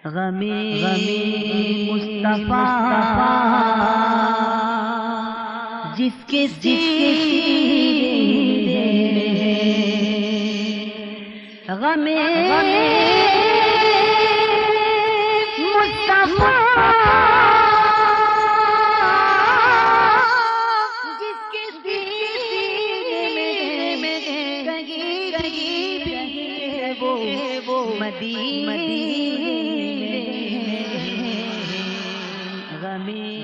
غمی مصطفیٰ جس کے سینے غمی مصطفیٰ جس کے سینے میں کہیں بھی وہ مدینے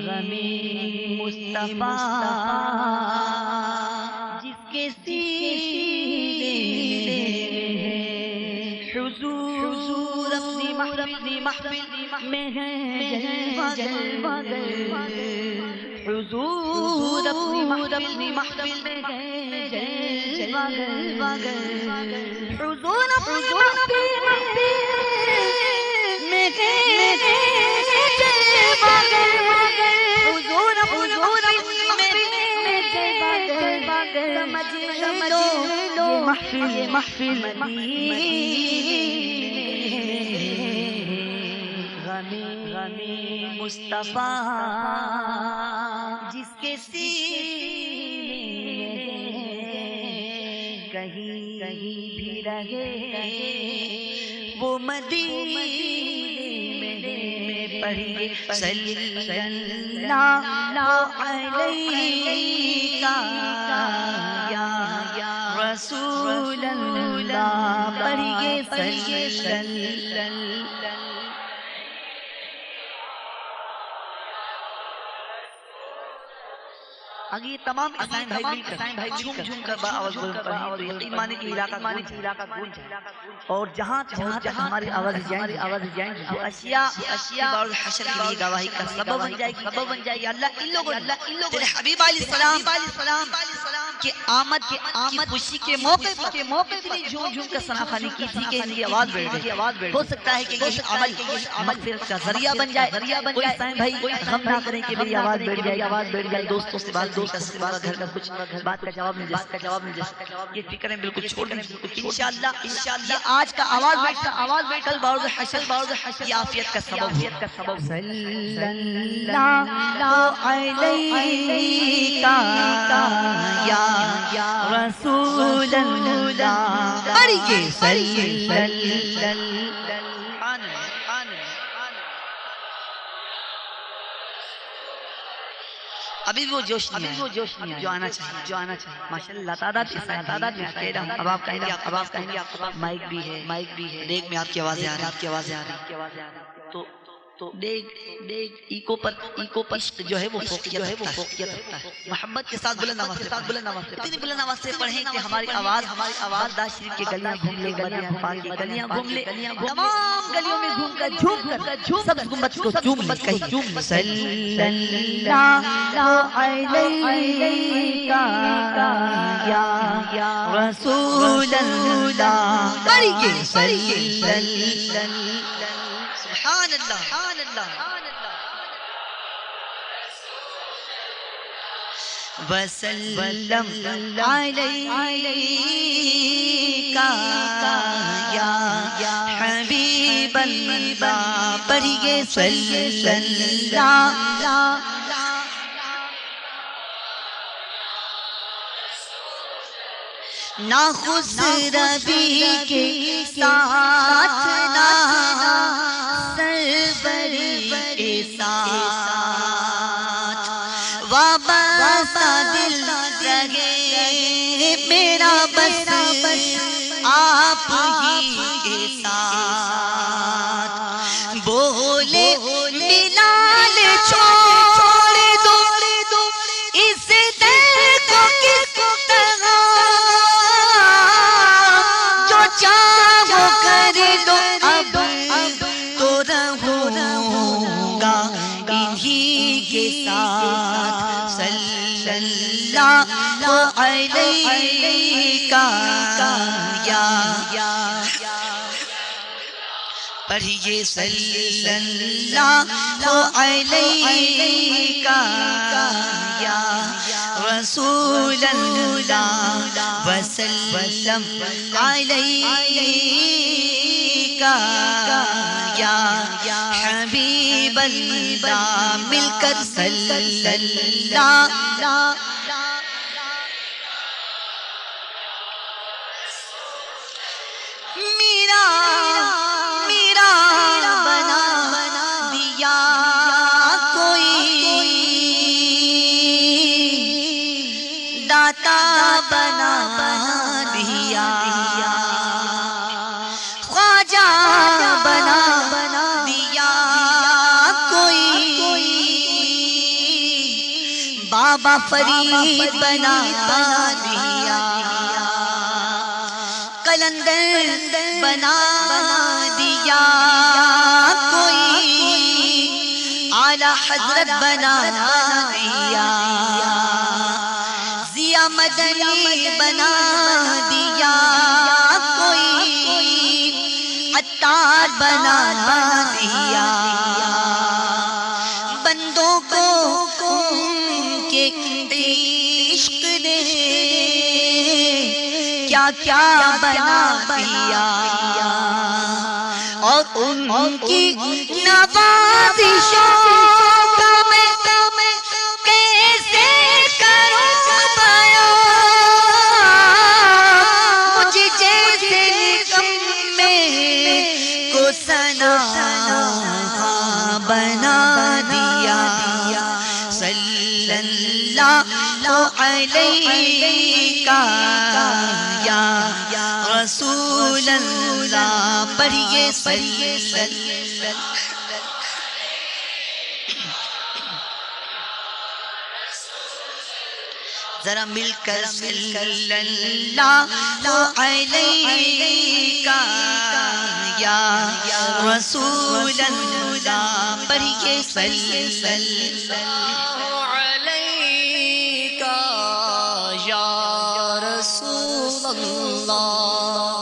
غمی مصطفیٰ جس کے سینے حضور اپنی محفل میں ہے جلوہ گر حضور اپنی محفل میں ہے جلوہ گر حضور اپنی محفل میں ہے جلوہ گر حضور سمجھ لو محفل غمی مصطفیٰ جس کے سینے کہیں بھی رہے وہ مدینے میں پڑھیے صلی اللہ علیہ یا رسول اللہ پڑھیے صلی اللہ آگے یہ تمام اسلام بھائی جھوم کر آواز بلند پڑھیں تو یقین مانے کہ علاقہ گونج جائے اور جہاں ہماری آواز جائیں وہ اشیاء بار الحشر کے لیے گواہی کا سبب بن جائے گی اللہ ان لوگوں تیرے حبیب علیہ السلام کہ آمد کی خوشی کے موقع اتنی جھوم کر ثنا خوانی کی تھی کہ ان کی آواز بیٹھ گئی ہو سکتا ہے کہ یہ عمل مغفرت کا ذریعہ بن جائے کوئی اسلام بھائی غم نہ کریں کہ میری آواز بیٹھ جائے دوستوں سے بات گھر کا کچھ بات کا جواب مل جائے یہ فکریں بالکل چھوڑ دیں انشاءاللہ یہ آج کا آواز بیٹھ کل بارد حشر یہ عافیت کا سبب صلی اللہ علیہ یا رسول اللہ پڑھیے صلی اللہ ابھی وہ جوش نہیں جو آنا چاہیے ماشاءاللہ تعداد میں کہہ رہا ہوں اب آپ کہیں گے مائک بھی ہے ڈیگ میں آپ کی آوازیں آ رہی تو ڈیگ ایکو پر عشق جو ہے وہ فوقیت رکھتا ہے محبت کے ساتھ بلند آواز اتنی بلند آواز سے پڑھیں کہ ہماری آواز بغداد شریف کے گلیاں گھوم لے مدینہ پاک کی گلیاں گھوم لے تمام گلیوں میں گھوم کر سب گنبد کو چوم لے کہیں صلی اللہ علیہ یا رسول اللہ پڑھیے صلی اللہ سبحان اللہ وسلم علیک یا حبیب اللہ پڑھیے صلی اللہ نہ خسروی کے ساتھ نہ سربری کے ساتھ وابستہ دل رہے میرا بس آپ ہی کے ساتھ بولے بلال چھوڑ دو اس دل کو کس طرح جو چاہو کر دو اب تو رہوں گا انہی کے ساتھ صلی اللہ علیہ یا پڑھیے صلی اللہ علیہ یا رسول اللہ وسلم علیہ یا حبیب اللہ مل کر صلی اللہ میرا بنا دیا کوئی داتا بنا دیا خواجہ بنا دیا کوئی بابا فرید بنا دیا کلندر بنا دیا کوئی اعلی حضرت بنا دیا ضیا مدنی بنا دیا کوئی عطار بنا دیا بندوں کو ان کے عشق نے کیا کیا بنا دیا اور ان کی نوازشوں کا میں کیسے کروں بیان مجھے جیسے نغمے کو ثنا بنا دیا صلی اللہ علیہ یا رسول اللہ پڑھیے صلی اللہ ذرا مل کر صلی اللہ علیہ یا رسول اللہ پڑھیے صلی اللہ علیہ یا رسول اللہ